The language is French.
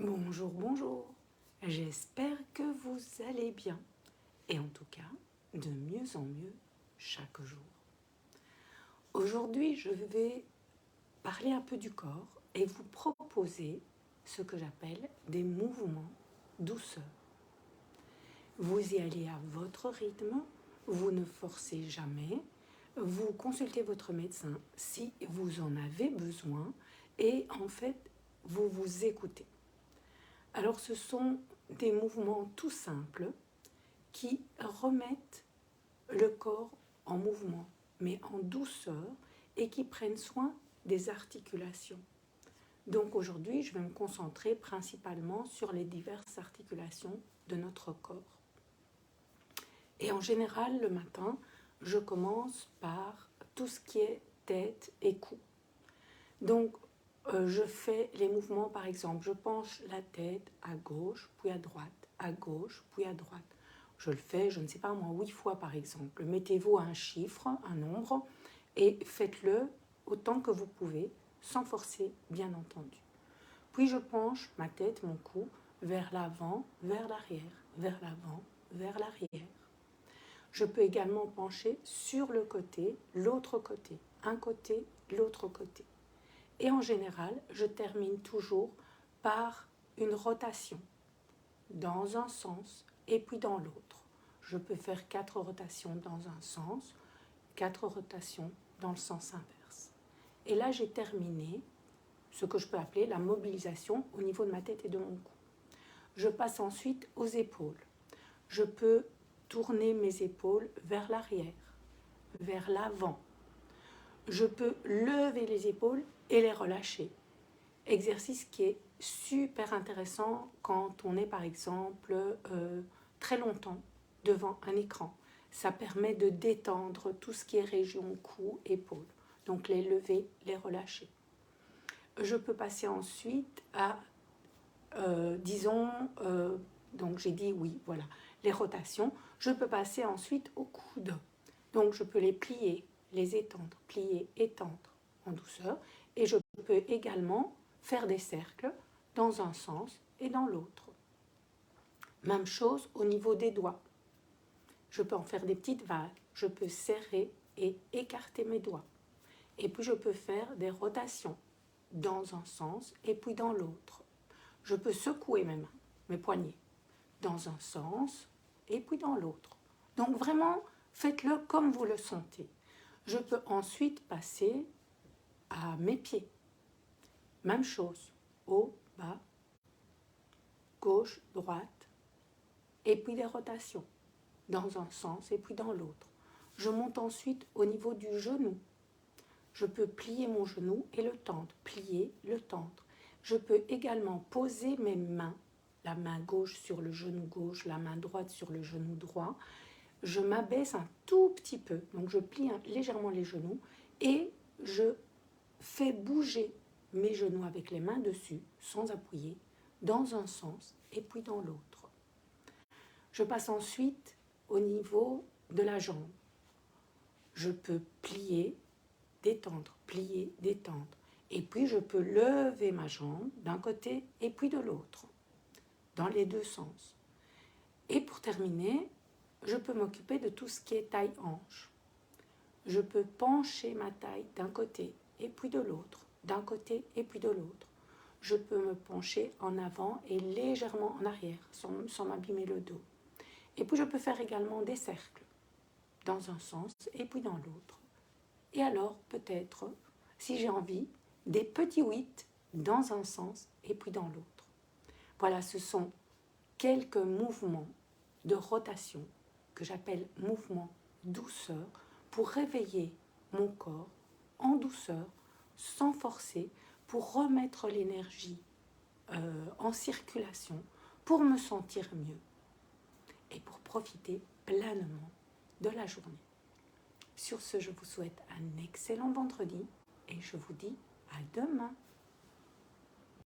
Bonjour, bonjour. J'espère que vous allez bien et en tout cas de mieux en mieux chaque jour. Aujourd'hui, je vais parler un peu du corps et vous proposer ce que j'appelle des mouvements douceurs. Vous y allez à votre rythme, vous ne forcez jamais, vous consultez votre médecin si vous en avez besoin et en fait, vous vous écoutez. Alors ce sont des mouvements tout simples qui remettent le corps en mouvement, mais en douceur et qui prennent soin des articulations. Donc aujourd'hui, je vais me concentrer principalement sur les diverses articulations de notre corps. Et en général, le matin, je commence par tout ce qui est tête et cou. Donc, je fais les mouvements, par exemple, je penche la tête à gauche, puis à gauche, puis à droite. Je le fais, je ne sais pas moi, 8 fois par exemple. Mettez-vous un chiffre, un nombre, et faites-le autant que vous pouvez, sans forcer, bien entendu. Puis je penche ma tête, mon cou, vers l'avant, vers l'arrière, vers l'avant, vers l'arrière. Je peux également pencher sur le côté, l'autre côté, un côté, l'autre côté. Et en général, je termine toujours par une rotation dans un sens et puis dans l'autre. Je peux faire 4 rotations dans un sens, 4 rotations dans le sens inverse. Et là, j'ai terminé ce que je peux appeler la mobilisation au niveau de ma tête et de mon cou. Je passe ensuite aux épaules. Je peux tourner mes épaules vers l'arrière, vers l'avant. Je peux lever les épaules et les relâcher. Exercice qui est super intéressant quand on est par exemple très longtemps devant un écran. Ça permet de détendre tout ce qui est région cou, épaules. Donc les lever, les relâcher. Je peux passer ensuite à, donc j'ai dit oui, voilà, les rotations. Je peux passer ensuite aux coudes. Donc je peux les plier, les étendre, plier, étendre en douceur. Et je peux également faire des cercles dans un sens et dans l'autre. Même chose au niveau des doigts. Je peux en faire des petites vagues. Je peux serrer et écarter mes doigts. Et puis je peux faire des rotations dans un sens et puis dans l'autre. Je peux secouer mes mains, mes poignets, dans un sens et puis dans l'autre. Donc vraiment, faites-le comme vous le sentez. Je peux ensuite passer à mes pieds. Même chose, haut, bas, gauche, droite, et puis des rotations, dans un sens et puis dans l'autre. Je monte ensuite au niveau du genou. Je peux plier mon genou et le tendre, plier, le tendre. Je peux également poser mes mains, la main gauche sur le genou gauche, la main droite sur le genou droit. Je m'abaisse un tout petit peu, donc je plie légèrement les genoux et je fais bouger mes genoux avec les mains dessus, sans appuyer, dans un sens et puis dans l'autre. Je passe ensuite au niveau de la jambe. Je peux plier, détendre, plier, détendre. Et puis je peux lever ma jambe d'un côté et puis de l'autre, dans les deux sens. Et pour terminer, je peux m'occuper de tout ce qui est taille-hanche. Je peux pencher ma taille d'un côté et puis de l'autre, d'un côté et puis de l'autre. Je peux me pencher en avant et légèrement en arrière, sans m'abîmer le dos. Et puis je peux faire également des cercles, dans un sens et puis dans l'autre. Et alors, peut-être, si j'ai envie, des petits 8 dans un sens et puis dans l'autre. Voilà, ce sont quelques mouvements de rotation que j'appelle mouvements douceur pour réveiller mon corps en douceur, sans forcer, pour remettre l'énergie en circulation, pour me sentir mieux et pour profiter pleinement de la journée. Sur ce, je vous souhaite un excellent vendredi et je vous dis à demain.